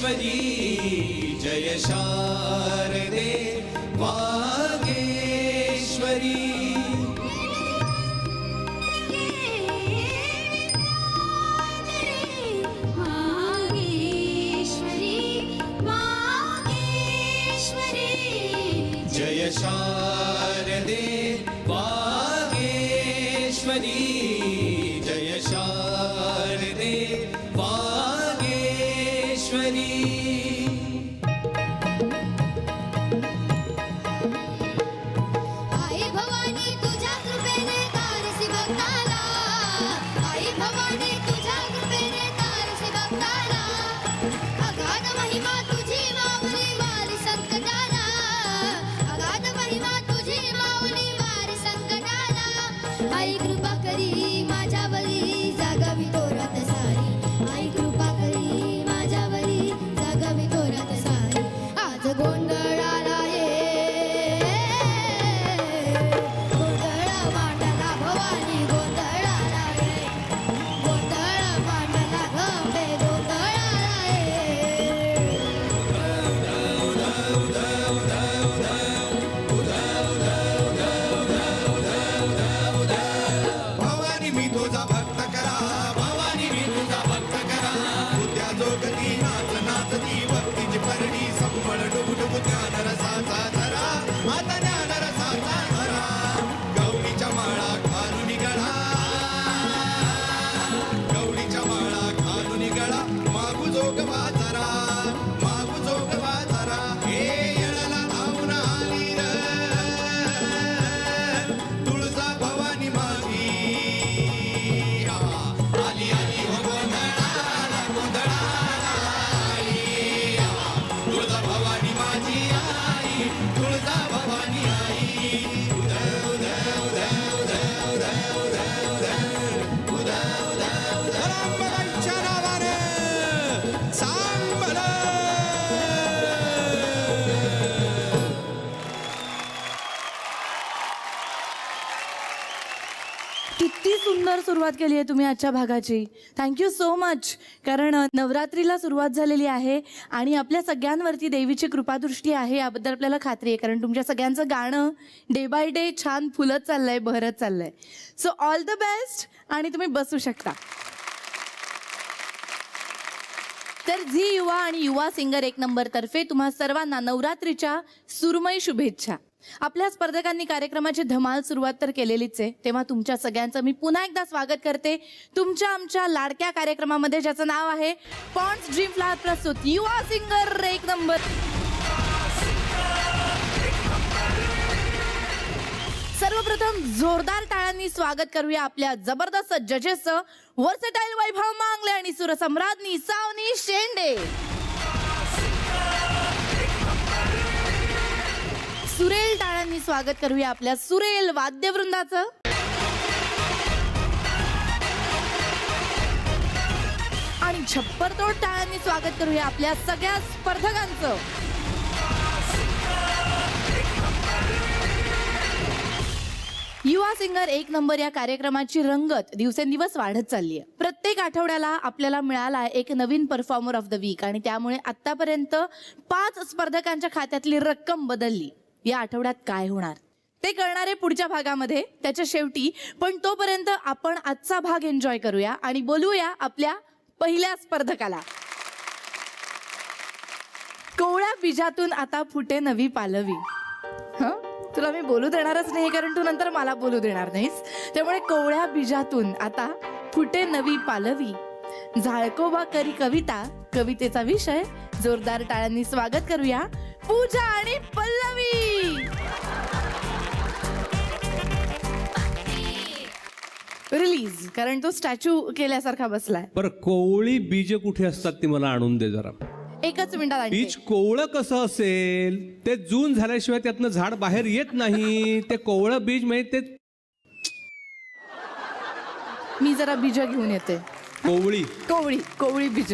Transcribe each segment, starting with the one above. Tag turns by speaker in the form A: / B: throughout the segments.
A: जय शारदे वागेश्वरी जय शारदे वागेश्वरी जय शारदे वागेश्वरी
B: आई भवानी तुझ्या कृपेने तारसी भक्ताला आई भवानी तुझ्या कृपेने तारसी भक्ताला अगाध महिमा तुझी माऊली वारी संकटाला अगाध महिमा तुझी माऊली वारी संकटाला आई कृपा करी माझ्यावरी जागावी तोरात सारी आई कृपा करी माझ्यावरी जागावी तोरात सारी आज गोंधळाला ये गोंधळ मांडला भवानी गोंधळाला ये गोंधळ मांडला गंगे गोंधळाला ये
A: भवानी मी तुझा भक्त करा भवानी मी तुझा भक्त करा उद्या जोगती नाच नाचती भक्तीची परडी संबळ डुबडुब ज्ञान रसाचा धरा आता ज्ञान रसाचा धरा गौरीच्या माळा घालून गळा गौरीच्या माळा घालून गळा मागू जोग बाजारा मागू जोग बाजारा हे येळाला धावून आली र तुळजा भवानी माझी आली आली हो गोंधळाला गोंधळाला आली तुळजा भवानी माझी आई तुळजा भवानी आई उदय उदय उदय उदय उदय उदय उदय उदय उदय रामबाईच्या नावाने सांग बरं.
C: किती सुंदर सुरुवात केली आहे तुम्ही आजच्या भागाची. Thank you so much. कारण नवरात्रीला सुरुवात झालेली आहे आणि आपल्या सगळ्यांवरती देवीची कृपादृष्टी आहे याबद्दल आपल्याला खात्री आहे. कारण तुमच्या सगळ्यांचं गाणं डे बाय डे छान फुलत चाललंय, बहरत चाललंय. So all the best. आणि तुम्ही बसू शकता. तर झी युवा आणि युवा सिंगर 1 नंबर तर्फे तुम्हा सर्वांना नवरात्रीच्या सुरमई शुभेच्छा. आपल्या स्पर्धकांनी कार्यक्रमाची धमाल सुरुवात तर केलेलीच आहे, तेव्हा तुमच्या सगळ्यांचं मी पुन्हा एकदा स्वागत करते तुमच्या आमच्या लाडक्या कार्यक्रमामध्ये, ज्याचं नाव आहे पॉन्ड्स ड्रीम फ्लॉवर प्रस्तुत युवा सिंगर 1 नंबर. सर्वप्रथम जोरदार टाळ्यांनी स्वागत करूया आपल्या जबरदस्त जजेसचं, वर्सेटाईल वैभव मांगले आणि सुरसम्राज्ञी सावनी शेंडे. सुरेल टाळ्यांनी स्वागत करूया आपल्या सुरेल वाद्यवृंदाचं. आणि छप्परतोड टाळ्यांनी स्वागत करूया आपल्या सगळ्या स्पर्धकांचं. युवा सिंगर 1 नंबर या कार्यक्रमाची रंगत दिवसेंदिवस वाढत चालली आहे. प्रत्येक आठवड्याला आपल्याला मिळाला एक नवीन परफॉर्मर ऑफ द वीक आणि त्यामुळे आतापर्यंत 5 स्पर्धकांच्या खात्यातली रक्कम बदलली. या आठवड्यात काय होणार ते कळणार आहे पुढच्या भागामध्ये, त्याच्या शेवटी. पण तोपर्यंत आपण आजचा भाग एन्जॉय करूया आणि बोलूया आपल्या पहिल्या स्पर्धकाला. कोवळ्या बीजातून आता फुटे नवी पालवी. तुला मी बोलू देणारच नाही, कारण तू नंतर मला बोलू देणार नाहीस. त्यामुळे कोवळ्या बीजातून आता फुटे नवी पालवी, झाळकोबा करी कविता, कवितेचा विषय. जोरदार टाळ्यांनी स्वागत करूया पूजा आणि पल्लवी. रिलीज, कारण तो स्टॅच्यू केल्यासारखा बसलाय.
D: पर कोवळी बीज कुठे असतात ती मला आणून दे जरा.
C: एकच मिनिटात आणते.
D: बीज कोवळं कसं असेल? ते जून झाल्याशिवाय त्यातनं झाड बाहेर येत नाही. ते कोवळं बीज म्हणजे ते.
C: मी जरा बीज घेऊन येते.
D: कोवळी
C: कोवळी कोवळी बीज.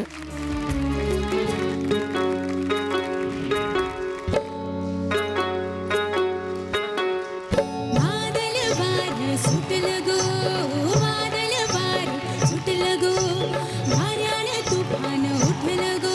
B: वाऱ्याने तुफान उठलं गो.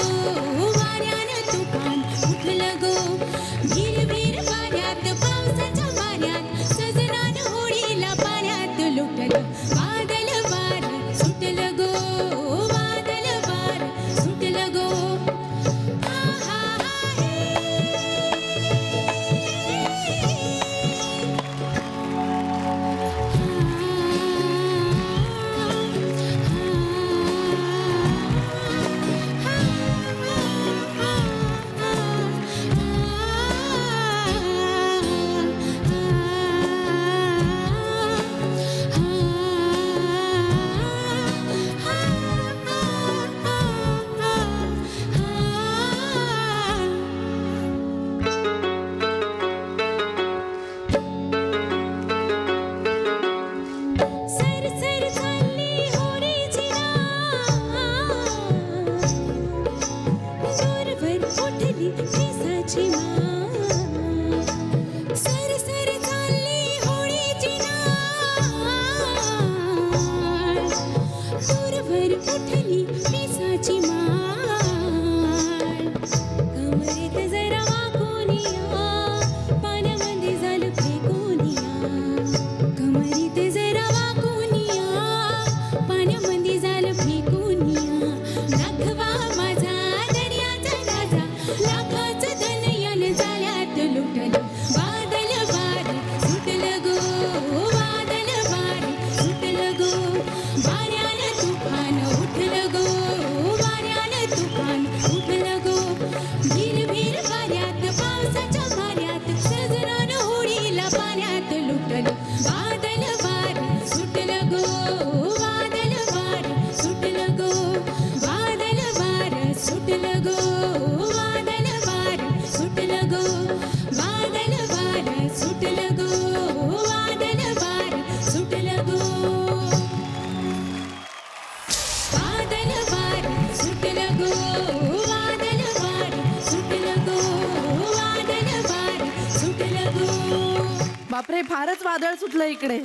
C: बापरे, फारच वादळ सुटलं इकडे.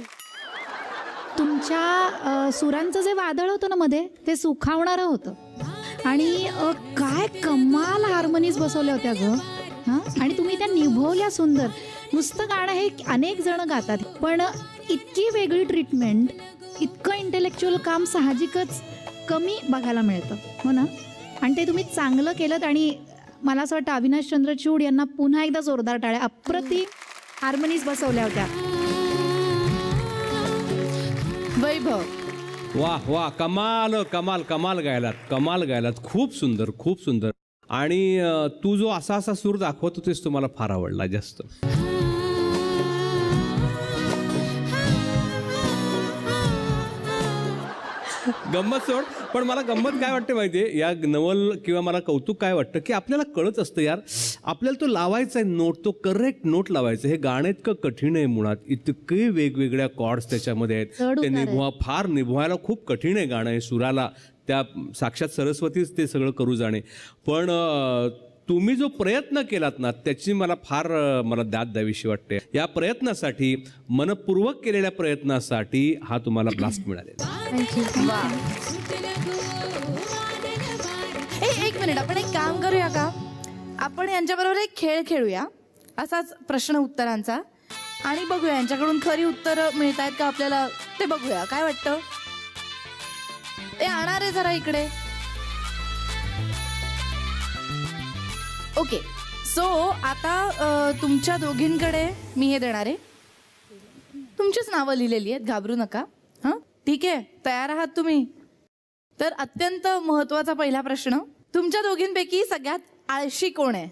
E: तुमच्या सुरांचं जे वादळ होतं ना मध्ये, ते सुखावणारं होतं. आणि काय कमाल हार्मोनीज बसवल्या होत्या ग. हां, आणि तुम्ही त्या निभवल्या सुंदर. नुसतं गाणं हे अनेक जण गातात, पण इतकी वेगळी ट्रीटमेंट, इतकं इंटेलेक्च्युअल काम साहजिकच कमी बघायला मिळतं, हो ना. आणि ते तुम्ही चांगलं केलं. आणि मला असं वाटतं अविनाश चंद्रचूड यांना पुन्हा एकदा जोरदार टाळ्या. अप्रतिम हार्मोनीज बसवल्या होत्या.
C: वैभव,
D: वा वा, कमाल कमाल कमाल गायलात. खूप सुंदर, खूप सुंदर. आणि तू जो असा सूर दाखवत होतीस तो मला फार आवडला जास्त. गंमत सोड, पण मला गंमत काय वाटते माहितीये, या नवल किंवा मला कौतुक काय वाटतं की आपल्याला कळत असतं यार, आपल्याला तो लावायचा आहे नोट, तो करेक्ट नोट लावायचा. हे गाणं इतकं कठीण आहे मुळात, इतके वेगवेगळ्या कॉर्ड्स त्याच्यामध्ये आहेत, ते निभवायला खूप कठीण आहे गाणं हे. सुराला त्या साक्षात सरस्वतीच ते सगळं करू जाणे. पण तुम्ही जो प्रयत्न केलात ना, त्याची मला दाद द्यावीशी वाटते. या प्रयत्नासाठी, मनपूर्वक केलेल्या प्रयत्नासाठी हा तुम्हाला ब्लास्ट मिळालेला.
C: एक मिनिट, आपण एक काम करूया का, आपण यांच्याबरोबर एक खेळ खेळूया, असाच प्रश्न उत्तरांचा, आणि बघूया यांच्याकडून खरी उत्तरं मिळत आहेत का आपल्याला, ते बघूया. काय वाटतं? ते आणणार आहे जरा इकडे. ओके, सो आता तुमच्या दोघींकडे मी हे देणार आहे, तुमचीच नावं लिहिलेली आहेत, घाबरू नका. हां, ठीक आहे, तयार आहात तुम्ही? तर अत्यंत महत्वाचा पहिला प्रश्न, तुमच्या दोघींपैकी सगळ्यात आळशी कोण आहे?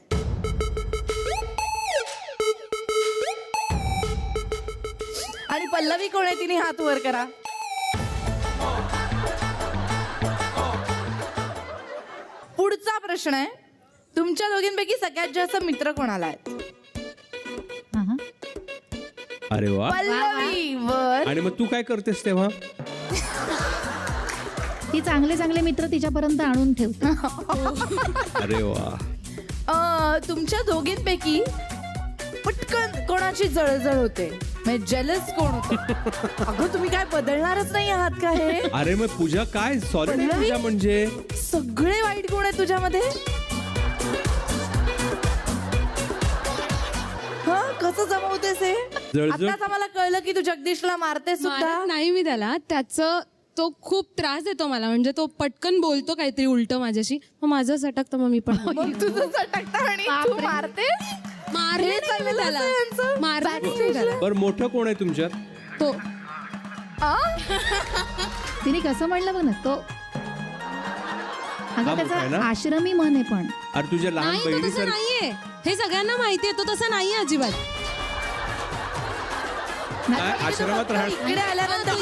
C: आणि पल्लवी कोण आहे, तिने हात वर करा. पुढचा प्रश्न आहे, तुमच्या दोघींपैकी सगळ्यात जास्त मित्र कोणाला आहेत?
D: अरे वा.
C: पल्लवी वर.
D: आणि मग तू काय करतेस तेव्हा?
E: ती चांगले चांगले मित्र तिच्यापर्यंत आणून ठेवते.
D: अरे वा.
C: तुमच्या दोघींपैकी पटकन कोणाची जळजळ होते, म्हणजे जेलस कोण होतं? अगं तुम्ही काय बदलणारच नाही आहात का हे?
D: अरे मग पूजा काय, सॉरी पूजा, म्हणजे
C: सगळे वाईट गुण आहे तुझ्यामध्ये. कसं जमवतेस हे? आताच आम्हाला कळलं की तू जगदीशला मारते सुद्धा.
F: नाही मी त्याला, त्याचं तो खूप त्रास देतो मला, म्हणजे तो पटकन बोलतो काहीतरी उलट माझ्याशी, मग माझं सटकतं, मग मी पण
C: तुझं सटकतं आणि तू मारते.
F: मारले त्याला.
D: बरं, मोठं कोण आहे तुमच्यात?
F: तो
E: तिने कसं म्हणलं बघ ना, तो अगं त्याचा आश्रमी मन आहे. पण
D: अरे तुझ्या लहान
F: नाही, तो
D: बहिणी
F: तसं नाहीये, हे सगळ्यांना माहितीये, तो तसा नाहीये अजिबात.
D: आश्रमात
C: इकडे आल्यानंतर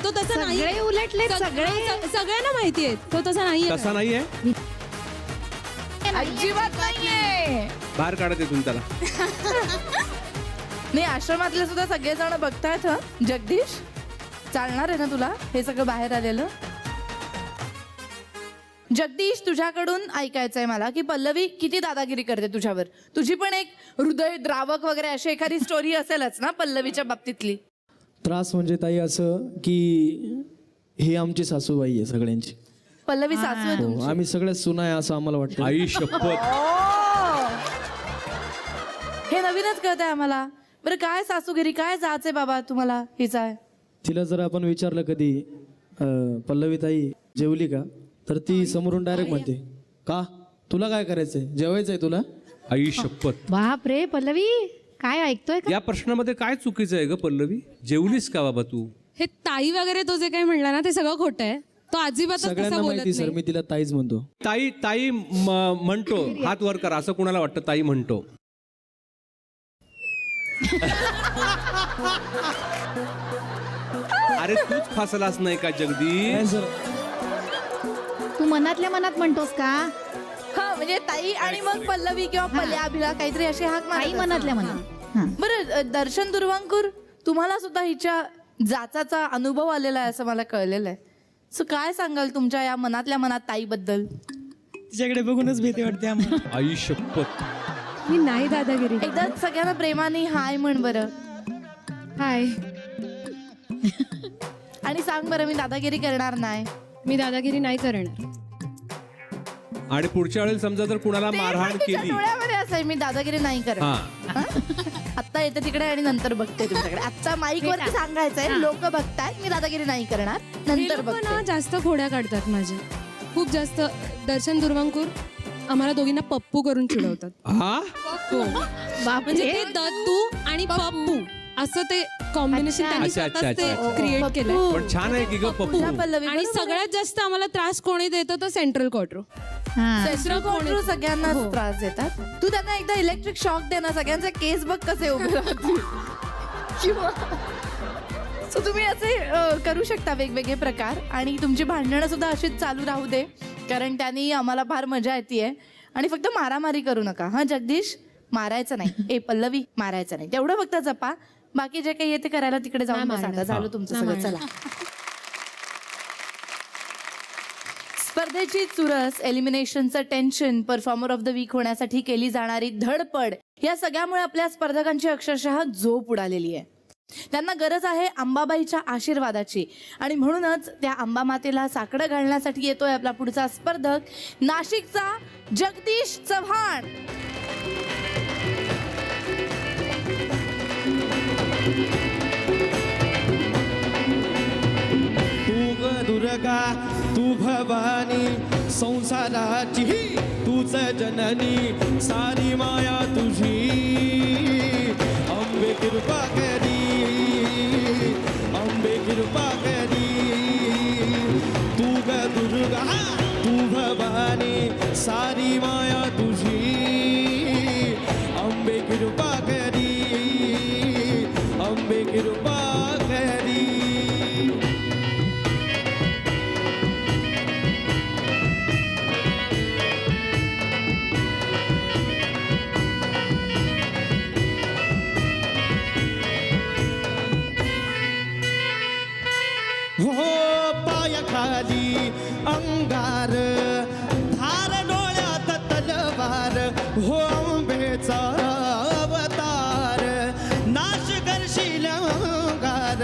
F: तो तसा नाही,
E: सगळे उलटले,
F: सगळ्यांना माहितीये तो तसा नाहीये.
D: तसा नाहीये,
C: अजिबात नाहीये.
D: बाहेर काढत येतून त्याला.
C: नाही, आश्रमातले सुद्धा सगळेजण बघतायत. जगदीश, चालणार आहे ना तुला हे सगळं बाहेर आलेलं? जगदीश, तुझ्याकडून ऐकायचंय मला की पल्लवी किती दादागिरी करते तुझ्यावर. तुझी पण एक हृदय द्रावक वगैरे अशी एखादी स्टोरी असेलच ना पल्लवीच्या बाबतीतली?
G: त्रास म्हणजे ताई असं की ही आमची सासूबाई आहे सगळ्यांची.
C: पल्लवी सासू आहे तुमची?
G: आम्ही सगळ्यात सुना आहे असं आम्हाला वाटतं.
D: आई शपथ.
C: हे नवीनच कळत आहे आम्हाला. बरं, काय सासूगिरी, काय जायचंय बाबा तुम्हाला हिचा आहे?
G: तिला जर आपण विचारलं कधी पल्लवी ताई जेवली का, तर ती समोरून डायरेक्ट म्हणते, का तुला काय करायचंय, जेवायचंय तुला?
D: आई शपथ.
E: बाप रे पल्लवी, काय ऐकतोय का?
D: या प्रश्नामध्ये काय चुकीचं आहे ग पल्लवी? जेवलीस का बाबा तू?
F: हे ताई वगैरे तो जे काही म्हणला ना, ते सगळं खोटं आहे. तो अजिबात
G: सगळ्यांना माहिती सर, मी तिला ताईच म्हणतो.
D: ताई ताई म्हणतो, हात वर करा. असं कुणाला वाटतं ताई म्हणतो? अरे तूच फसलास नाही का जगदीश?
E: तू मनातल्या मनात म्हणतोस का?
C: हा, म्हणजे ताई आणि मग पल्लवी किंवा पल्या बिला काहीतरी अशी हाक मारत
E: आई
C: असेल.
E: मनातल्या मनात.
C: बरं, दर्शन दुर्वांकूर, तुम्हाला सुद्धा हिच्या जाचाचा अनुभव आलेला आहे असं मला कळलेलं आहे. सो काय सांगाल तुमच्या या मनातल्या मनात ताईबद्दल?
H: तिच्याकडे बघूनच भीती वाटते आम्हाला.
D: आई शपथ.
F: मी नाही दादागिरी.
C: एकदा सगळ्यांना प्रेमाने हाय म्हण बरं.
F: हाय.
C: आणि सांग बरं, मी दादागिरी करणार नाही.
F: मी दादागिरी नाही करणार.
D: आणि पुढच्या वेळेला समजा जर कुणाला
C: ते
D: मारहाण
C: पण तिच्या
D: केली,
C: डोळ्यामध्ये असेल, मी दादागिरी नाही करत.
D: हा
C: आत्ता येते तिकडे आणि नंतर बघते तुमच्याकडे. आत्ता माईक वरती सांगायचंय, लोक बघतायत, मी दादागिरी नाही करणार, नंतर
F: ना
C: बघते.
F: जास्त खोड्या काढतात माझे, खूप जास्त. दर्शन दुर्वांकूर आम्हाला दोघींना पप्पू करून चिडवतात.
D: हा
F: हो. म्हणजे ते दत्तू आणि पप्पू असं ते कॉम्बिनेशन त्यांनी
D: अच्छा, अच्छा,
F: स्वतःच ते
D: अच्छा.
F: क्रिएट केलंय.
D: पण छान आहे की ग पप्पू.
C: तुझ्या पल्लवी
F: आणि सगळ्यात जास्त आम्हाला त्रास कोणी देतं तर सेंट्रल क्वार्टर.
C: सेंट्रल कॉन्ट्रो सगळ्यांनाच त्रास देतात. तू त्यांना एकदा इलेक्ट्रिक शॉक दे ना, सगळ्यांचे केस बघ कसे उभे राहतील. किंवा सो तुम्ही असे करू शकता वेगवेगळे प्रकार. आणि तुमची भांडणं सुद्धा अशीच चालू राहू दे, कारण त्यांनी आम्हाला फार मजा येते. आणि फक्त मारामारी करू नका हा जगदीश, मारायचं नाही. ए पल्लवी, मारायचं नाही, तेवढं फक्त जपा. बाकी जे काही येते करायला तिकडे जाऊन बसा. आता झालं तुमचं सगळं. चला, स्पर्धेची चुरस, एलिमिनेशनचं tension, performer of the week होण्यासाठी केली जाणारी धडपड, या सगळ्यामुळे आपल्या स्पर्धकांची अक्षरशः झोप उडालेली आहे. त्यांना गरज आहे अंबाबाईच्या आशीर्वादाची. आणि म्हणूनच त्या अंबा मातेला साकडं घालण्यासाठी येतोय आपला पुढचा स्पर्धक, नाशिकचा जगदीश चव्हाण.
A: तू ग दुर्गा, तू भवानी, संसाराची तूच जननी, सारी माया तुझी, अंबे कृपा करी, अंबे कृपा करी. तू ग दुर्गा, तू भवानी, सारी माया तुझी, अंबे कृपा करी, अंबे कृपा करी. हो पायाखाली अंगार, धार डोळ्यात तलवार, हो अंबेचा अवतार, नाश करशील अंगार.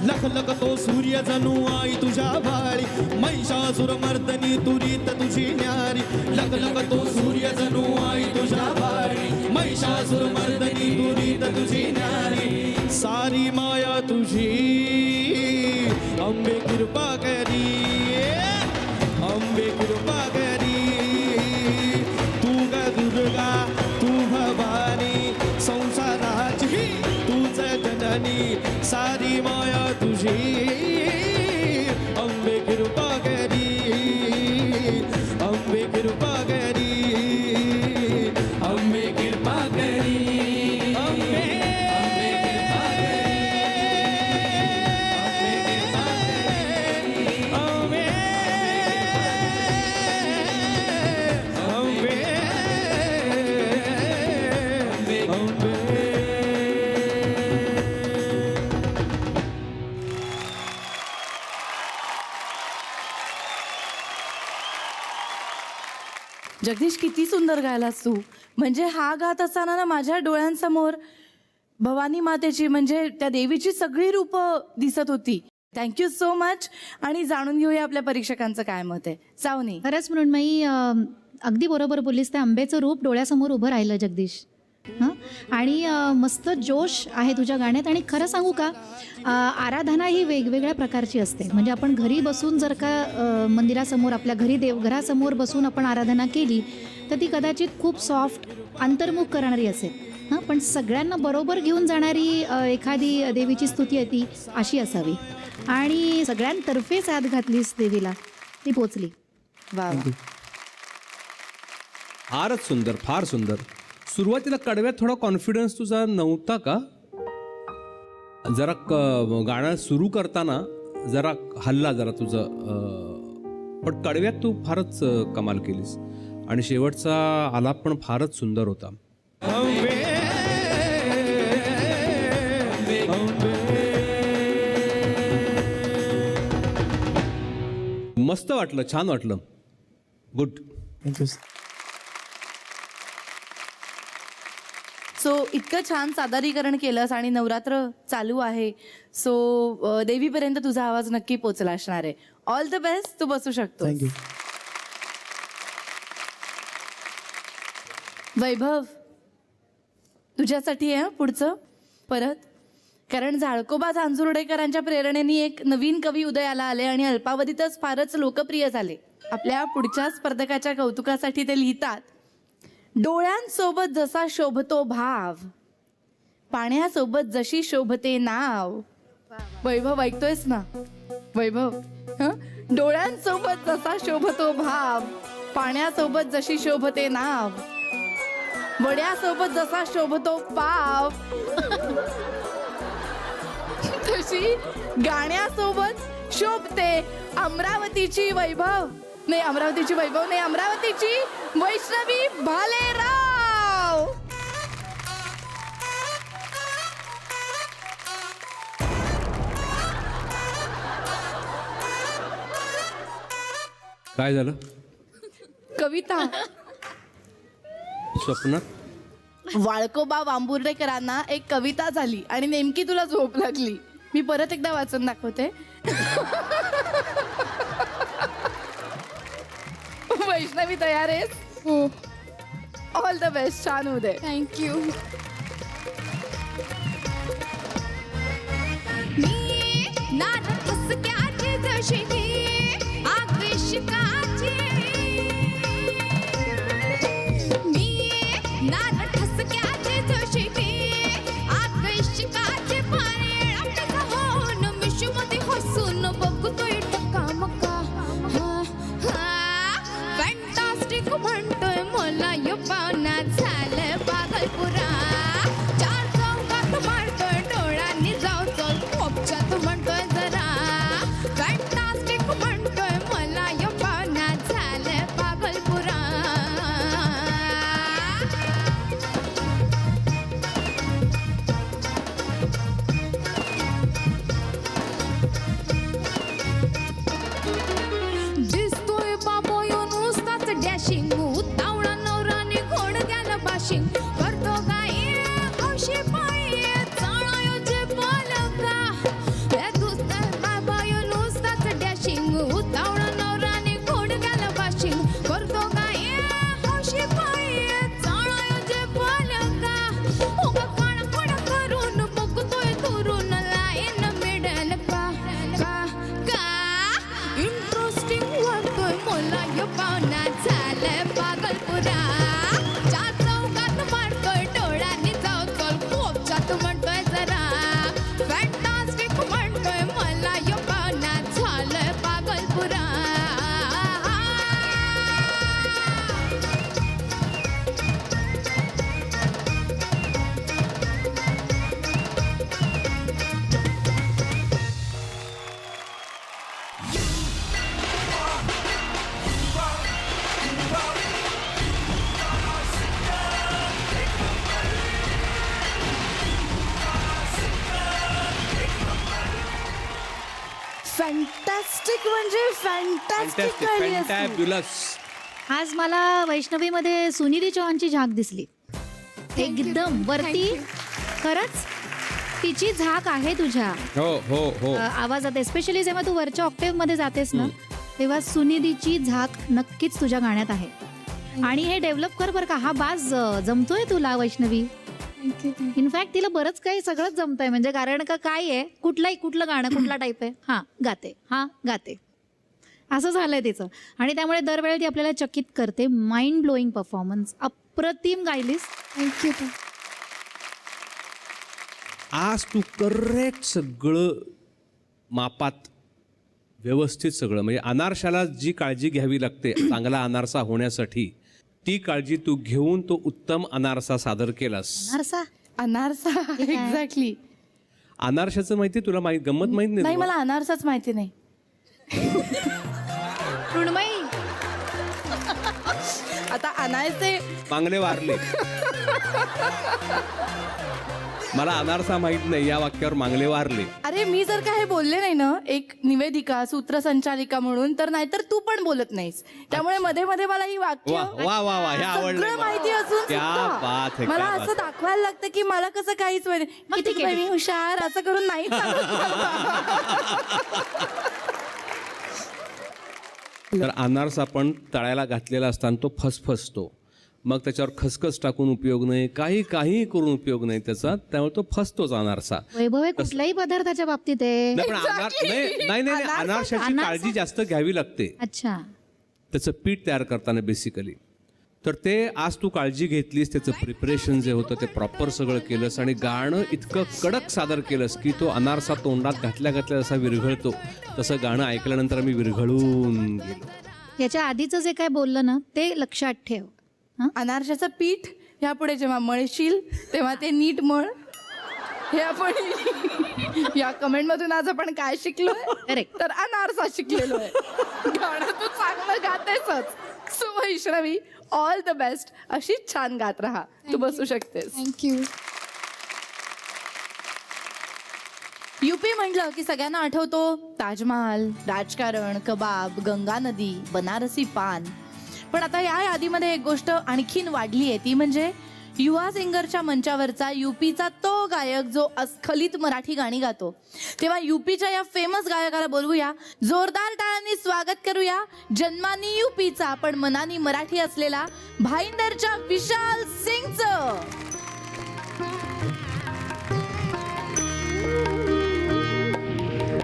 A: लख लख तो सूर्य जणू आई तुझ्या भाळी, महिषासुर मर्दनी तुरीत तुझी न्यारी. लख लख तो सूर्य जणू आई तुझ्या भाळी, महिषासुर मर्दनी तुरीत तुझी न्यारी, सारी माया तुझी, अंबे कृपा करी, अंबे कृपा करी. तू ग दुर्गा, तू भवानी, संसाराची तूच जननी, सारी माया तुझी, अंबे कृपा करी, अंबे कृपा करी, अंबे कृपा करी, अंबे
C: जगदीश, किती सुंदर गायलास तू. म्हणजे हा गात असताना ना माझ्या डोळ्यांसमोर भवानी मातेची, म्हणजे त्या देवीची सगळी रूपं दिसत होती. Thank you so much. आणि जाणून घेऊया आपल्या परीक्षकांचं काय मत आहे. सावनी.
E: खरंच मृण्मयी, अगदी बरोबर बोललीस. ते आंब्याचं रूप डोळ्यासमोर उभं राहिलं जगदीश. हां, आणि मस्त जोश आहे तुझ्या गाण्यात. आणि खरं सांगू का, आराधना ही वेगवेगळ्या प्रकारची असते. म्हणजे आपण घरी बसून जर का मंदिरासमोर, आपल्या घरी देवघरासमोर बसून आपण आराधना केली तर ती कदाचित खूप सॉफ्ट, अंतर्मुख करणारी असेल. हां, पण सगळ्यांना बरोबर घेऊन जाणारी एखादी देवीची स्तुती आहे ती अशी असावी. आणि सगळ्यांतर्फे साथ घातलीस देवीला, ती पोचली.
C: वा वा.
D: फारच सुंदर, फार सुंदर. सुरुवातीला कडव्यात थोडा कॉन्फिडन्स तुझा नव्हता का? जरा गाणं सुरू करताना जरा हल्ला जरा तुझं, पण कडव्यात तू फारच कमाल केलीस. आणि शेवटचा आलाप पण फारच सुंदर होता. मस्त वाटलं, छान वाटलं. गुड.
G: थँक्यू.
C: सो इतकं छान सादरीकरण केलंस आणि नवरात्र चालू आहे. सो देवीपर्यंत तुझा आवाज नक्की पोचला असणार आहे. All the best. तू बसू शकतो.
G: थँक्यू.
C: वैभव, तुझ्यासाठी आहे पुढचं परत. कारण झाळकोबा झांजुर्डेकरांच्या प्रेरणेने एक नवीन कवी उदयाला आले आणि अल्पावधीतच फारच लोकप्रिय झाले. आपल्या पुढच्या स्पर्धकाच्या कौतुकासाठी ते लिहितात, डोळ्यांसोबत जसा शोभतो भाव, पाण्यासोबत जशी शोभते नाव. वैभव, ऐकतोयस ना वैभव? डोळ्यांसोबत जसा शोभतो भाव, पाण्यासोबत जशी शोभते नाव, वड्यासोबत जसा शोभतो पाव, तशी गाण्यासोबत शोभते अमरावतीची वैभव. नाही, अमरावतीची वैभव नाही, अमरावतीची वैष्णवी भालेराव.
D: काय झालं?
C: कविता.
D: स्वप्नात
C: वाळकोबा वांबुर्डेकरांना एक कविता झाली आणि नेमकी तुला झोप लागली. मी परत एकदा वाचून दाखवते. वैष्णवी, तयार आहेस?
F: हो.
C: All the best. छान होऊ दे.
F: थँक्यू.
B: मी नाद ठसक्याची जशी आकर्षकाची, मी नाद ठसक्याची जशी आकर्षकाची, पाणी आपल्याचा होऊन मिशूमध्ये हसून बघतोय टकामका. फॅन्टास्टिक म्हणतोय मला यो पाहुणा झालं पागलपुरा. चार चौकात मारतोय डोळ्यांनी जाऊ चल खोपच्यात म्हणतोय जरा. फॅन्टास्टिक म्हणतोय मला यो पाहुणा झालं पागलपुरा. दिसतोय बाबो यो नुसताच डॅशिंग, उतावळा नवराने घोड द्याला बाशिंग. करतो काय हौशी पायी चाळायो जे बोलका. हे दुसतं बाबा यो नुसताच डॅशिंग, उतावळा नवराने घोड द्याला बाशिंग. करतो काय हौशी पायी चाळायो जे बोलका. उगा काळा करून बघतोय दुरून लाईन मिळेल का का का. इंटरेस्टिंग वाटतोय मला यो पाहुणा झालं पागलपुरा. चार चौकात मारतोय डोळ्यांनी जाऊ चल खोपच्यात म्हणतोय जरा. फॅन्टास्टिक म्हणतोय मला यो पाहुणा झालं पागलपुरा.
C: फॅन्टॅस्टिक म्हणजे फॅन्टॅस्टिक.
D: फॅन्टॅब्युलस.
E: आज मला वैष्णवीमध्ये सुनिधी चौहानची झाक दिसली एकदम वरती. खरंच तिची झाक आहे तुझ्या
D: हो हो हो.
E: आवाजात, एस्पेशली जेव्हा तू वरच्या ऑक्टेव्ह मध्ये जातेस ना, तेव्हा सुनिधीची झाक नक्कीच तुझ्या गाण्यात आहे. आणि हे डेव्हलप कर बरं का. हा बाज जमतोय तुला वैष्णवी. इनफॅक्ट तिला बरंच काही सगळंच जमतंय. म्हणजे कारण का काय आहे, कुठलं गाणं कुठला टाईप आहे, हा गाते असं झालंय तिचं. आणि त्यामुळे दरवेळी ती आपल्याला चकित करते. माइंड ब्लोईंग परफॉर्मन्स, अप्रतिम गायलीस.
F: थँक्यू.
D: आज तू करेक्ट सगळं मापात व्यवस्थित सगळं, म्हणजे अनारशाला जी काळजी घ्यावी लागते चांगला अनारसा होण्यासाठी, ती काळजी तू घेऊन तो उत्तम अनारसा सादर केलास.
C: अनारसा. एक्झॅक्टली.
D: अनारशाचं माहिती तुला? गंमत माहित
C: नाही,
D: नाही?
C: मला अनारसाच माहिती नाही.
E: मृण्मयी,
C: आता अनायचे
D: मांगले वारले. मला अनारसा माहित नाही या वाक्यावर मागले वारले.
C: अरे मी जर का हे बोलले नाही ना एक निवेदिका सूत्रसंचालिका म्हणून तर नाहीतर तू पण बोलत नाहीस. त्यामुळे मध्ये मध्ये मला ही वाक्य
D: वा वा वा वा हे आवडलं
C: सगळं माहिती असून
D: क्या
C: सुद्धा
D: बात है,
C: मला
D: क्या
C: असं दाखवायला लागतं की मला कसं काहीच माहिती नाही. किती बहिणी हुशार असं करून नाही चालत मला.
D: तर अनारसा पण तळ्याला घातलेला असताना तो फसफसतो. मग त्याच्यावर खसखस टाकून उपयोग नाही, काही करून उपयोग नाही त्याचा, त्यामुळे तो फसतोच अनारसा.
E: वैभव हे कुठल्याही पदार्थाच्या बाबतीत आहे.
D: नाही पण नाही अनारशाची काळजी जास्त घ्यावी लागते
E: अच्छा.
D: त्याचं पीठ तयार करताना बेसिकली. तर ते आज तू काळजी घेतलीस, त्याचं प्रिपरेशन जे होतं ते प्रॉपर सगळं केलंस आणि गाणं इतकं कडक सादर केलंस की तो अनारसा तोंडात घातल्या जसा विरघळतो तसं गाणं ऐकल्यानंतर आम्ही विरघळून गेलो.
E: याच्या आधीचं जे काय बोललं ना ते लक्षात ठेव.
C: अनारशाचं पीठ ह्यापुढे जेव्हा मळशील तेव्हा ते नीट मळ. हे आपण या कमेंट मधून आज आपण काय शिकलोय
E: करेक्ट.
C: तर अनारसा शिकलेलो आहे. गाणं तू चांगलं गातेसच. So Vaishnavi all the best. अशीच छान गात राहा. तू बसू शकतेस.
F: थँक्यू.
C: युपी म्हटलं की सगळ्यांना आठवतो ताजमहाल, राजकारण, कबाब, गंगा नदी, बनारसी पान. पण आता या यादीमध्ये एक गोष्ट आणखीन वाढली आहे, ती म्हणजे युवा सिंगरच्या मंचावरचा युपीचा तो गायक जो अस्खलित मराठी गाणी गातो. तेव्हा युपीच्या या फेमस गायकाला बोलवूया, जोरदार टाळ्यांनी स्वागत करूया. जन्मानी युपीचा पण मनानी मराठी असलेला भाईंदरच्या विशाल सिंगचं.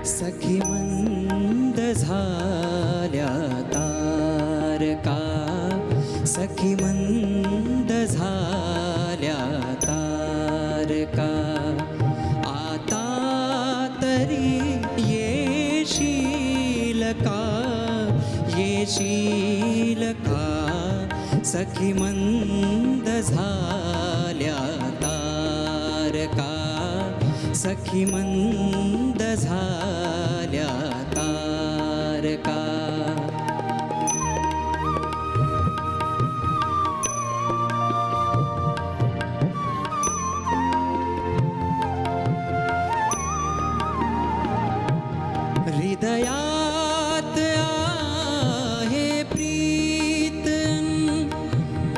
H: सखी मंद झाल्या तारका, सखी मंद झाल्या तारका, आता तरी येशील का, येशील का, सखी मंद झाल्या तारका, सखी मंद झाल्या तारका. हृदयात आहे प्रीत,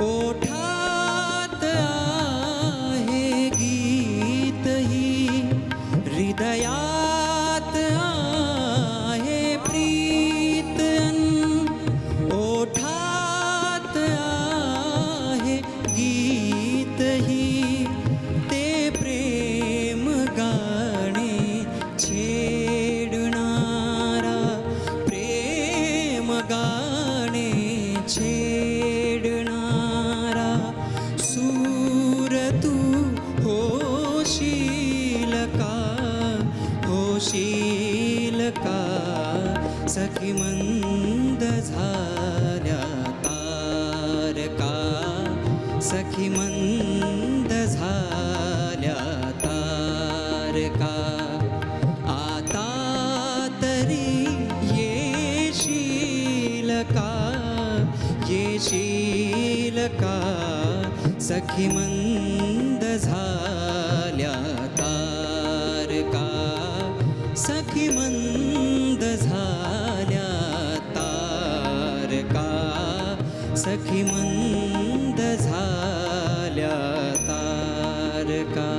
H: ओठात आहे गीत ही. हृदयात आहे प्रीत, ओठात आहे गीत ही. ते प्रेम गाणे छेडणारा, प्रेम गाणे छेडणारा सूर तू होशील का, होशील का, सखी मंद झाल्या तारका, सखी मंद झाल्या तारका. आता तरी येशील का, येशील का, सखी मंद झाल्या तारका, सखी मंद झाल्या तारका, सखी मंद झाल्या तारका.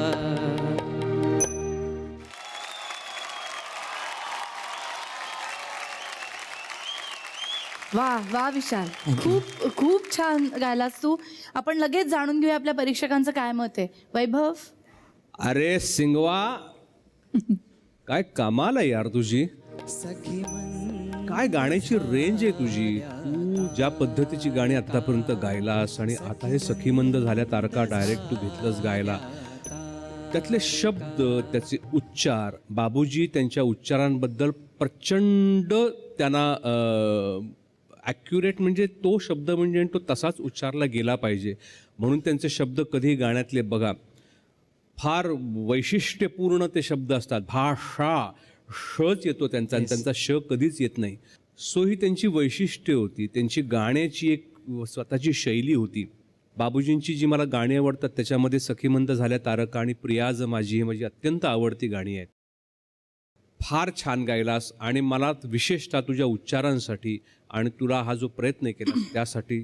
C: वा वा विशाल, खूप खूप छान गायलास तू. आपण लगेच जाणून घेऊया आपल्या परीक्षकांचं काय मत आहे. वैभव.
D: अरे सिंगवा, काय कमाल आहे यार तुझी. काय गाण्याची रेंज आहे तुझी. तू ज्या पद्धतीची गाणी आतापर्यंत गायलास आणि आता हे सखीमंद झाल्या तारका डायरेक्ट तू घेतलंस गायला. त्यातले शब्द, त्याचे उच्चार, बाबूजी त्यांच्या उच्चारांबद्दल प्रचंड त्यांना ॲक्युरेट, म्हणजे तो शब्द म्हणजे तो तसाच उच्चारला गेला पाहिजे म्हणून त्यांचे शब्द कधी गाण्यातले बघा फार वैशिष्ट्यपूर्ण ते शब्द असतात. भाषा, शच येतो त्यांचा आणि त्यांचा श कधीच येत नाही. सो ही त्यांची वैशिष्ट्य होती, त्यांची गाण्याची एक स्वतःची शैली होती. बाबूजींची जी मला गाणी आवडतात त्याच्यामध्ये सखीमंद झाल्या तारका आणि प्रियाज माझी ही माझी अत्यंत आवडती गाणी आहेत. फार छान गायलास आणि मला विशेषतः तुझ्या उच्चारांसाठी आणि तुला हा जो प्रयत्न केला त्यासाठी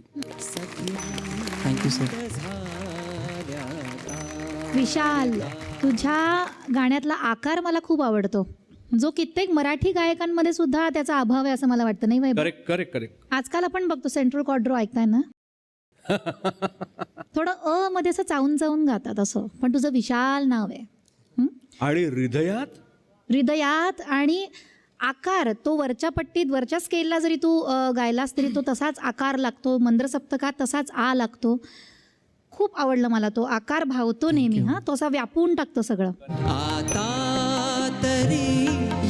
H: थँक्यू सर.
E: विशाल, तुझ्या गाण्यातला आकार मला खूप आवडतो, जो कित्येक मराठी गायकांमध्ये सुद्धा त्याचा अभाव आहे असं मला वाटतं, नाही वैभव?
D: Correct correct correct.
E: आजकाल आपण बघतो सेंट्रल कॉर्ड्रो ऐकताय ना, थोडं मध्ये असं चावून चावून गातात असं, पण तुझं विशाल नाव आहे.
D: आणि
E: हृदयात आणि आकार तो वरच्या पट्टीत वरच्या स्केलला जरी तू गायलास तरी तो तसाच आकार लागतो, मंद्र सप्तकात तसाच आ लागतो. खूप आवडलं मला तो आकार, भावतो नेहमी. हा, तो असा व्यापून टाकतो सगळं.
H: आता तरी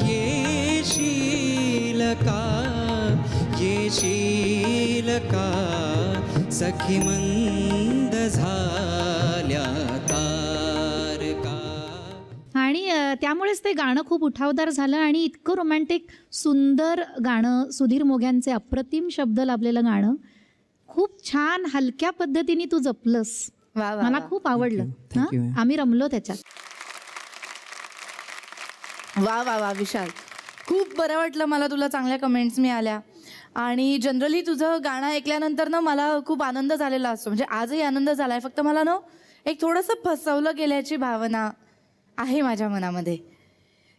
H: येशील का सखी मंद झाल्या तारका.
E: आणि त्यामुळेच ते गाणं खूप उठावदार झालं आणि इतकं रोमॅन्टिक सुंदर गाणं, सुधीर मोघ्यांचे अप्रतिम शब्द लाभलेलं गाणं, खूप छान हलक्या पद्धतीने तू जपलंस.
C: वा वा
E: मला
C: वा.
E: खूप आवडलं.
H: Thank you.
E: आम्ही रमलो त्याच्यात.
C: वा वा वा विशाल, खूप बरं वाटलं मला, तुला चांगल्या कमेंट्स मिळाल्या. आणि जनरली तुझं गाणं ऐकल्यानंतर ना मला खूप आनंद झालेला असतो, म्हणजे आजही आनंद झाला आहे. फक्त मला ना एक थोडंसं फसवलं गेल्याची भावना आहे माझ्या मनामध्ये.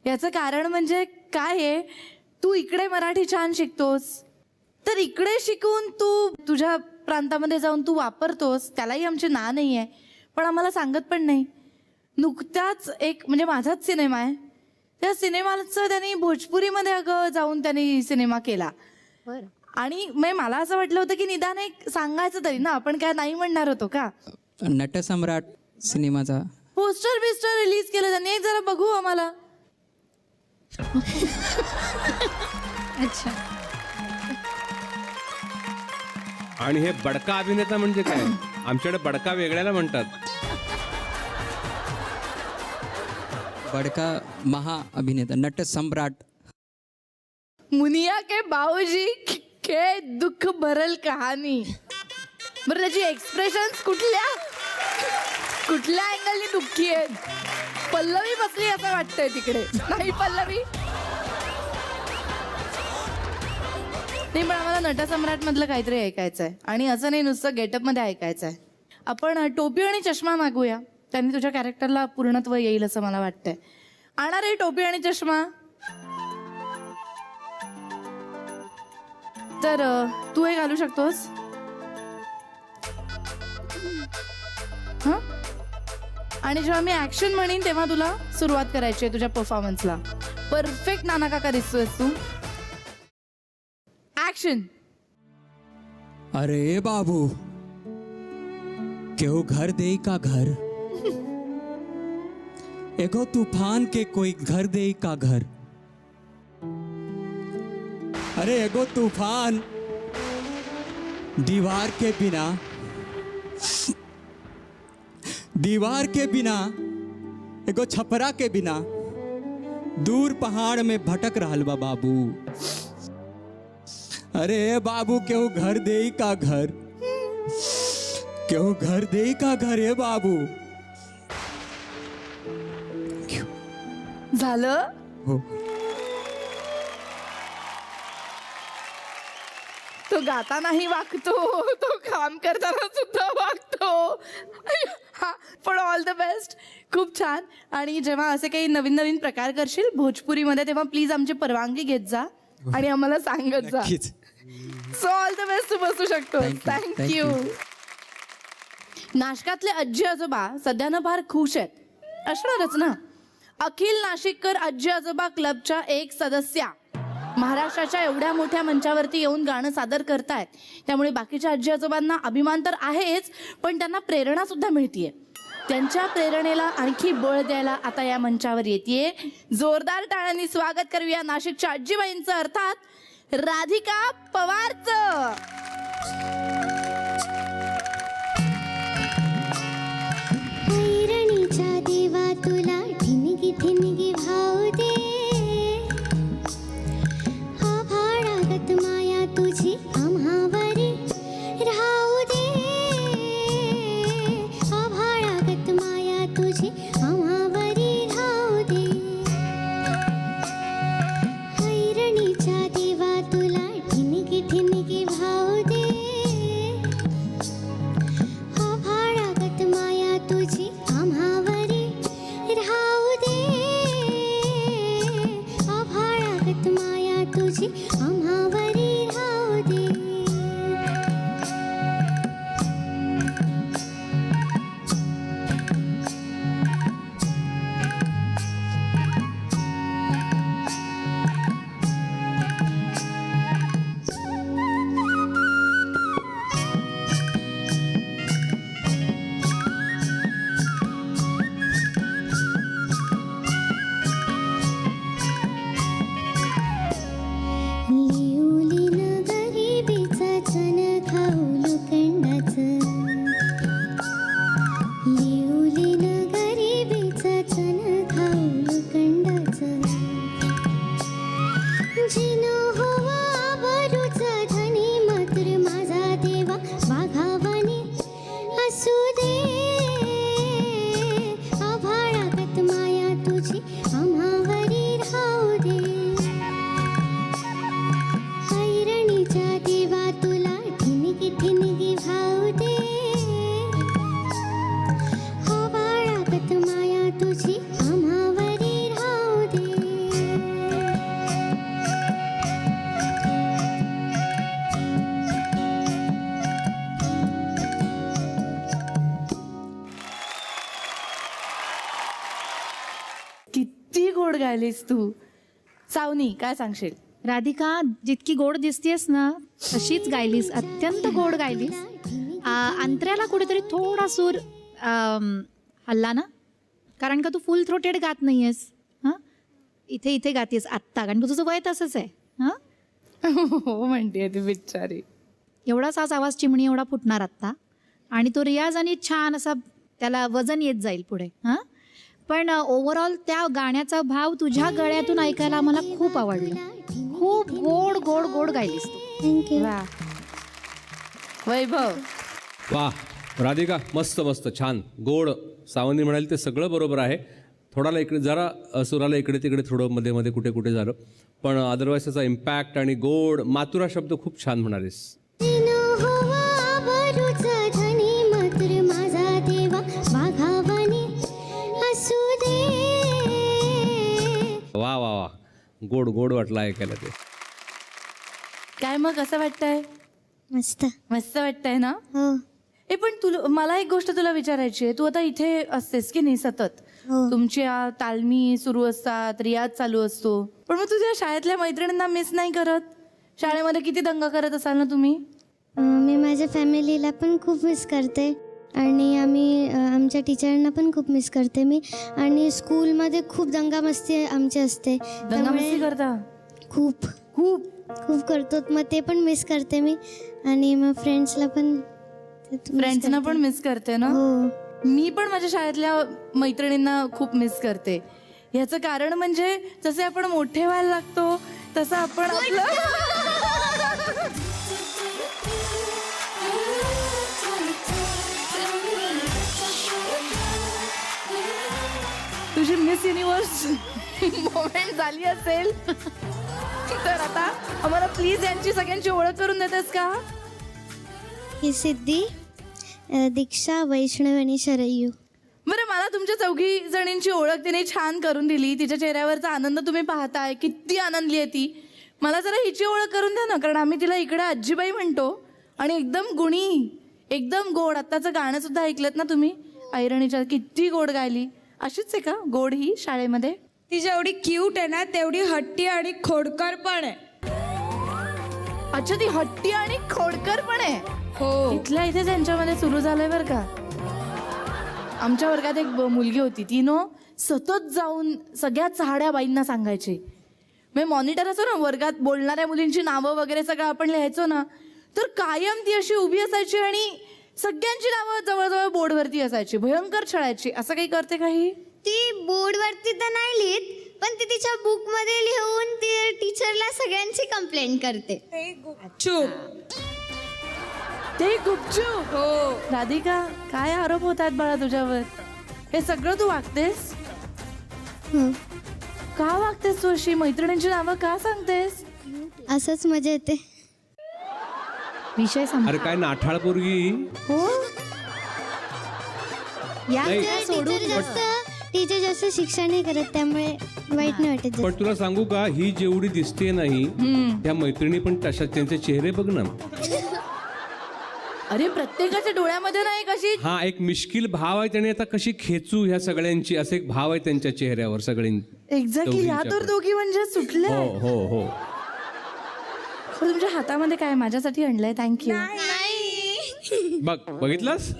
C: याचं कारण म्हणजे काय आहे, तू इकडे मराठी छान शिकतोस, तर इकडे शिकून तू तुझ्या प्रांतामध्ये जाऊन तू वापरतोस, त्यालाही आमची ना नाही आहे, पण आम्हाला सांगत पण नाही. नुकताच एक म्हणजे माझाच सिनेमा आहे, त्या सिनेमाचं त्यांनी भोजपुरीमध्ये अगं जाऊन त्यांनी सिनेमा केला. आणि मला असं वाटलं होतं की निदान एक सांगायचं तरी ना, आपण काय नाही म्हणणार होतो का.
H: नटसम्राट सिनेमाचा
C: पोस्टर बिस्टर रिलीज केलं त्यांनी, एक जरा बघू आम्हाला.
E: अच्छा,
D: आणि हे बडका अभिनेता म्हणजे काय, आमच्याकडे बडका वेगळ्याला म्हणतात.
H: बडका महा अभिनेता नटसम्राट.
C: मुनिया के बाऊजी के दुःख भरल कहाणी. बरं, त्याची एक्सप्रेशन्स कुठल्या अँगलनी दुःखी आहेत. पल्लवी बसली असं वाटतंय तिकडे, नाही पल्लवी? नाही, पण आम्हाला नटसम्राट मधलं काहीतरी ऐकायचं आहे, आणि असं नाही नुसतं गेटअप मध्ये ऐकायचं आहे. आपण टोपी आणि चष्मा मागूया, त्यांनी तुझ्या कॅरेक्टरला पूर्णत्व येईल असं मला वाटतंय. आणणार आहे टोपी आणि चष्मा? तर तू हे घालू शकतोस. हा, आणि जेव्हा मी ऍक्शन म्हणेन तेव्हा तुला सुरुवात करायची आहे तुझ्या परफॉर्मन्सला. परफेक्ट नाना काका दिसतोयस तू. ऍक्शन.
H: अरे बाबू, केहू घर दे का घर, एगो तूफान के कोई घर दे का घर. अरे एगो तूफान दीवार के बिना एगो छपरा के बिना दूर पहाड़ में भटक रहल बा बाबू. अरे बाबू, केहू घर दे का घर, केहू घर दे का घर है बाबू.
C: झालं.
H: हो,
C: तो गातानाही वागतो, तो काम करताना सुद्धा वागतो. हा, पण ऑल द बेस्ट, खूप छान. आणि जेव्हा असे काही नवीन नवीन प्रकार करशील भोजपुरीमध्ये तेव्हा प्लीज आमची परवानगी घेत जा आणि आम्हाला सांगत जा.
H: नक्कीच.
C: सो ऑल द बेस्ट, तू बसू शकतो.
H: Thank you.
C: थँक्यू. नाशकातले आजी आजोबा सध्यानं फार खुश आहेत, असणारच ना. अखिल नाशिककर आजी आजोबा क्लबच्या एक सदस्या महाराष्ट्राच्या एवढ्या मोठ्या मंचावरती येऊन गाणं सादर करतायत, त्यामुळे बाकीच्या आजी आजोबांना अभिमान तर आहेच, पण त्यांना प्रेरणा सुद्धा मिळतीये. त्यांच्या प्रेरणेला आणखी बळ द्यायला आता या मंचावर येतेय. जोरदार टाळ्यांनी स्वागत करूया नाशिकच्या आजीबाईंचं, अर्थात राधिका पवारचं.
I: ऐरणीच्या देवा तुला ठिणगी ठिणगी भाव दे, आभाळागत माया तुझी आम्हावरी राहू दे. खाऊ लोखंडाचं लिवलीन गरिबीचा चण खाऊ लोखंडाचं जिनो होवा आबरूचा धनी मात्र माझा देवा वाघावानी असू दे आभाळागत माया तुझी आम्हावरी राहू दे ऐरणीच्या देवा तुला ठिणगी ठिणगी भाऊ दे आभाळागत माया तुझी आम्हावरी राहू दे
C: किती गोड गायलीस तू. सावनी काय सांगशील?
E: राधिका, जितकी गोड दिसतेस ना तशीच गायलीस, अत्यंत गोड गायलीस. अंतऱ्याला कुठेतरी थोडा सूर हल्ला ना, कारण का तू फुल थ्रोटेड गात नाहीयेस. हां, इथे इथे गातेस आत्ता, कारण तुझं वय तसंच आहे. हां,
C: हो म्हणते ती बिचारी.
E: एवढाच आज आवाज चिमणी एवढा फुटणार आत्ता, आणि तो रियाज आणि छान असा त्याला वजन येत जाईल पुढे. हां, पण ओव्हरऑल त्या गाण्याचा भाव तुझ्या गळ्यातून ऐकायला आम्हाला खूप आवडलं. खूप गोड गोड गोड गायलीस तू.
I: थँक्यू.
C: वा. वैभव,
D: वा राधिका, मस्त मस्त छान गोड. सावनी म्हणाली ते सगळं बरोबर आहे. थोडाला इकडे जरा सुराला इकडे तिकडे थोडं मध्ये मध्ये कुठे कुठे झालं, पण अदरवाईज त्याचा इम्पॅक्ट आणि गोड मातुरा शब्द खूप छान म्हणालीस.
I: जिनो होवा आबरूचा धनी मात्र माझा देवा वाघावानी असू दे
D: वा वा वा, गोड गोड वाटलं ऐकायला ते.
C: काय मग कसं वाटतंय?
I: मस्त.
C: मस्त वाटतंय ना?
I: हो
C: ए पण तुला मला एक गोष्ट तुला विचारायची आहे. तू आता इथे असतेस की नाही सतत?
I: हो.
C: तुमच्या तालमी सुरू असतात, रियाज चालू असतो, पण मग तुझ्या शाळेतल्या मैत्रिणींना मिस नाही करत? शाळेमध्ये किती दंगा करत असाल ना तुम्ही?
I: मी माझ्या फॅमिलीला पण खूप मिस करते आणि आमच्या टीचरांना पण खूप मिस करते मी. आणि स्कूलमध्ये खूप दंगामस्ती आमची असते,
C: दंगामस्ती करता?
I: खूप
C: खूप
I: खूप करतो, मग ते पण मिस करते मी. आणि मग फ्रेंड्सला पण
C: फ्रेंड्सना पण मिस करते ना?
I: हो.
C: मी पण माझ्या शाळेतल्या मैत्रिणींना खूप मिस करते. ह्याचं कारण म्हणजे जसे आपण मोठे व्हायला लागतो तसं आपण आपलं तुझी मिस युनिव्हर्स मोमेंट झाली असेल तर आता आम्हाला प्लीज यांची सगळ्यांची ओळख करून देतेस का?
I: ही सिद्धी, दीक्षा, वैष्णव आणि शरयू.
C: बरं, मला तुमच्या चौघी जणींची ओळख तिने छान करून दिली. तिच्या चेहऱ्यावरचा आनंद तुम्ही पाहताय, किती आनंदली आहे ती. मला जरा हिची ओळख करून द्या ना, कारण आम्ही तिला इकडे आजीबाई म्हणतो आणि एकदम गुणी, एकदम गोड. आत्ताचं गाणं सुद्धा ऐकलत ना तुम्ही, ऐरणीच्या, किती गोड गायली. अशीच आहे का गोड ही शाळेमध्ये?
J: ती जेवढी क्यूट आहे ना तेवढी हट्टी आणि खोडकर पण आहे.
C: अच्छा, ती हट्टी आणि खोडकर पण आहे.
J: हो,
C: इथल्या इथे त्यांच्यामध्ये सुरू झालंय बरं का. आमच्या वर्गात एक मुलगी होती, ती सतत जाऊन सगळ्या चहाड्या बाईंना सांगायची. म्हणजे मॉनिटर असो ना, वर्गात बोलणाऱ्या मुलींची नावं वगैरे सगळं आपण लिहायचो ना, तर कायम ती अशी उभी असायची आणि सगळ्यांची नावं जवळजवळ बोर्डवरती असायची. भयंकर छळायची. असं काही करते काही?
I: ती बोर्डवरती तर नाही लिहित, पण ती तिच्या बुक मध्ये लिहून ती टीचरला सगळ्यांची कंप्लेंट करते.
J: चूप.
C: ते गुपचूप.
J: हो,
C: राधिका, काय आरोप होतात बाळा तुझ्यावर? हे सगळं तू वागतेस?
I: हो,
C: का वागतेस तू अशी? मैत्रिणींची नावं का सांगतेस?
I: असंच मजा येते.
E: विषय
D: अरे काय नाठाळ पोरगी.
C: हो,
E: या
D: नाही.
I: टीचर जास्त शिक्षा नाही करत, त्यामुळे वाईट नाही वाटत जास्त.
D: पण तुला सांगू का, ही जेवढी दिसते नाही त्या मैत्रिणी पण तशा, त्यांचे चेहरे बघ ना.
C: अरे प्रत्येकाच्या डोळ्यामध्ये ना एक अशी,
D: हा एक मिश्किल भाव आहे, त्याने आता कशी खेचू ह्या सगळ्यांची, असे एक भाव आहे त्यांच्या चेहऱ्यावर सगळ्यांनी.
C: एक्झॅक्टली. ह्या तर दोघी म्हणजे सुटल्या.
D: हो हो हो.
C: तुमच्या हातामध्ये काय माझ्यासाठी आणलंय? थँक्यू.
D: बघ, बघितलंस?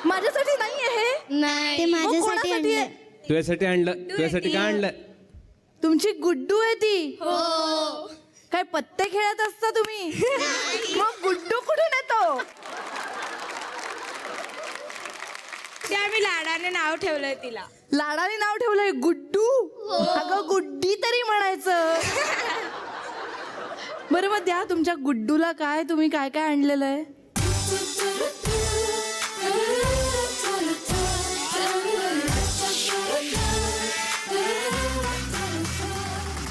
C: माझ्यासाठी नाही आहे.
I: ते माझ्यासाठी
C: कोणासाठी
I: आणलंय.
C: आहे?
D: तुझ्यासाठी आणलं. तुझ्यासाठी काय आणलं?
C: तुमची गुड्डू आहे ती. काय पत्ते खेळत असता तुम्ही? मग गुड्डू कुठून येतो?
J: ते आम्ही लाडाने नाव ठेवलंय तिला.
C: लाडाने नाव ठेवलंय गुड्डू? अगं गुड्डी तरी म्हणायचं. बरं मग द्या तुमच्या गुड्डूला काय, तुम्ही काय काय आणलेलं आहे?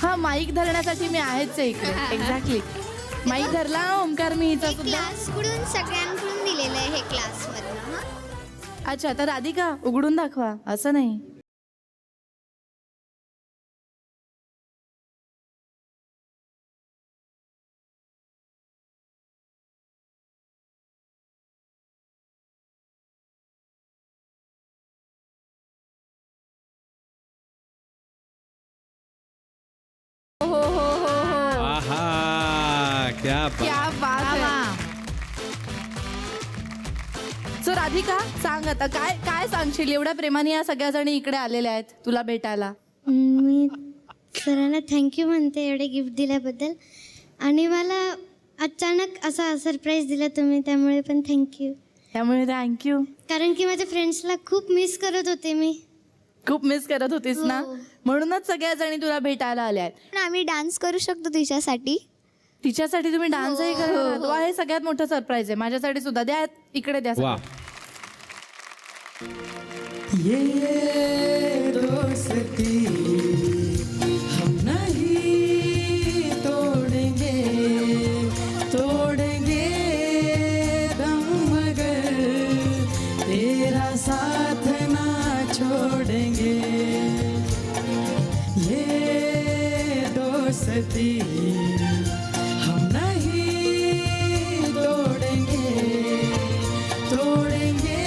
C: हा माईक धरण्यासाठी मी आहेच आहे इकडे. एक्झॅक्टली. माईक धरला ओमकार मी हिचा सुद्धा.
I: क्लासकडून सगळ्यांकडून दिलेलं आहे हे क्लासमधनं.
C: अच्छा तर राधिका उघडून दाखवा, असं नाही. हो हो हो हो,
D: आहा क्या बात.
C: क्या बात आहे. सो राधिका सांग आता काय काय सांगशील, एवढ्या प्रेमाने या सगळ्या जणी इकडे आलेल्या आहेत तुला भेटायला.
I: मी सरांना थँक्यू म्हणते एवढे गिफ्ट दिल्याबद्दल, आणि मला अचानक असा सरप्राईज दिला तुम्ही, त्यामुळे पण थँक्यू.
C: त्यामुळे थँक्यू.
I: कारण की माझ्या फ्रेंड्सला खूप मिस करत होते मी.
C: खूप मिस करत होतीस ना,
I: हो.
C: म्हणूनच सगळ्या जणी तुला भेटायला आल्या आहेत.
I: पण आम्ही डान्स करू शकतो तिच्यासाठी.
C: तिच्यासाठी तुम्ही डान्सही
I: हो,
C: करणार.
I: हो.
C: तो आहे सगळ्यात मोठा सरप्राईज आहे माझ्यासाठी सुद्धा. द्या इकडे द्या.
D: वा.
H: ये दोस्ती हम नहीं तोड़ेंगे, तोड़ेंगे दम मगर तेरा साथ ना छोड़ेंगे. ये दोस्ती हम नहीं तोड़ेंगे, तोड़ेंगे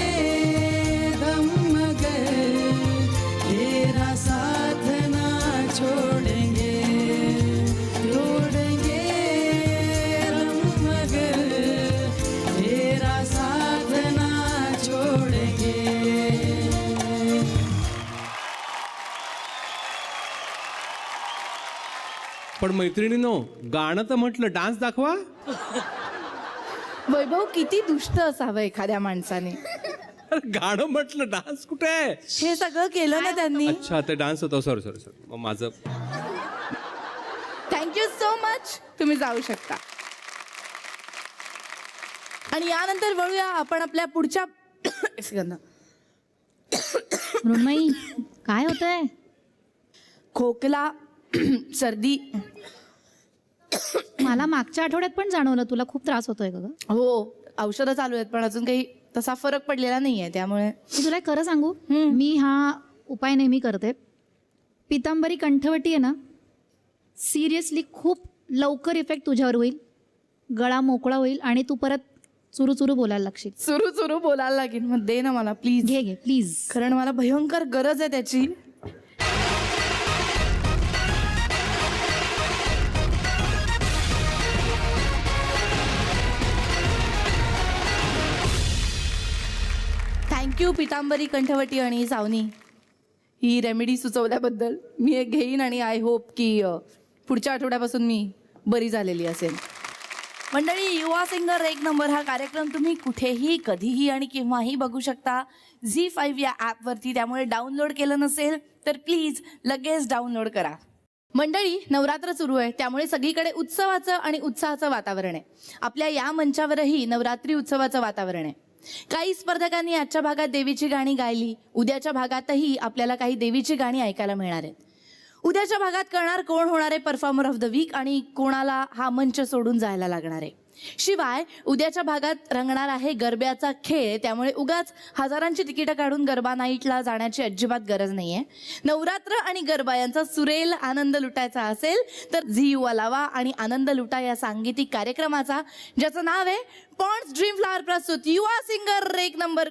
H: दम मगर तेरा साथ ना छोड़ेंगे, तोड़ेंगे दम मगर तेरा साथ ना छोड़ेंगे.
D: पण मैत्रिणीनो गाणं तर म्हटलं, डान्स दाखवा.
C: वैभव किती दुष्ट असावं एखाद्या माणसाने.
D: अरे गाणं म्हटलं, डान्स कुठे आहे?
C: हे सगळं केलं ना त्यांनी.
D: अच्छा ते डान्स होता. Sorry sorry sorry. मग माझं
C: थँक्यू सो मच. तुम्ही जाऊ शकता. आणि यानंतर वळूया आपण आपल्या पुढच्या
E: मृण्मयी काय होतंय?
C: खोकला सर्दी.
E: मला मागच्या आठवड्यात पण जाणवलं तुला खूप त्रास होतोय का ग?
C: हो औषधं चालू आहेत पण अजून काही तसा फरक पडलेला नाहीये. त्यामुळे
E: मी तुला एक खरं सांगू, मी हा उपाय नेहमी करते. पितांबरी कंठवटी आहे ना, सिरियसली खूप लवकर इफेक्ट तुझ्यावर होईल. गळा मोकळा होईल आणि तू परत चुरू चुरू बोलायला लागशील.
C: सुरू सुरू बोलायला लागेल. मग दे ना मला प्लीज.
E: घे घे प्लीज.
C: कारण मला भयंकर गरज आहे त्याची. थँक्यू पितांबरी कंठवटी आणि सावनी ही रेमेडी सुचवल्याबद्दल. मी एक घेईन आणि आय होप की पुढच्या आठवड्यापासून मी बरी झालेली असेल. मंडळी युवा सिंगर एक नंबर हा कार्यक्रम तुम्ही कुठेही कधीही आणि केव्हाही बघू शकता झी5 या ॲपवरती. त्यामुळे डाउनलोड केलं नसेल तर प्लीज लगेच डाउनलोड करा. मंडळी नवरात्र सुरू आहे त्यामुळे सगळीकडे उत्सवाचं आणि उत्साहाचं वातावरण आहे. आपल्या या मंचावरही नवरात्री उत्सवाचं वातावरण आहे. काही स्पर्धकांनी आजच्या भागात देवीची गाणी गायली. उद्याच्या भागातही आपल्याला काही देवीची गाणी ऐकायला मिळणार आहेत. उद्याच्या भागात कळणार कोण होणार आहे परफॉर्मर ऑफ द वीक आणि कोणाला हा मंच सोडून जायला लागणार आहे. शिवाय उद्याच्या भागात रंगणार आहे गरब्याचा खेळ. त्यामुळे उगाच हजारांची तिकीटं काढून गरबा नाईटला जाण्याची अजिबात गरज नाहीये. नवरात्र आणि गरबा यांचा सुरेल आनंद लुटायचा असेल तर झी युवा लावा आणि आनंद लुटा या सांगीतिक कार्यक्रमाचा, ज्याचं नाव आहे पॉन्ड्स ड्रीम फ्लॉवर प्रस्तुत युवा सिंगर एक नंबर.